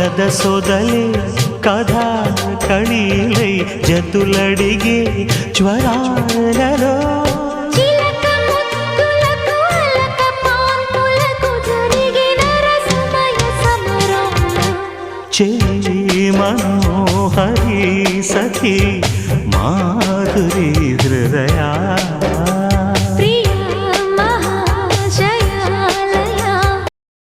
కథ సొదలే కథా కళీలై జతులడిగే జ్వరాలలో చిలక ముద్దులకు అలక పాన్పులకు జరిగిన రసమయ సమరంలో చెలి మనోహరి సఖి మాధురి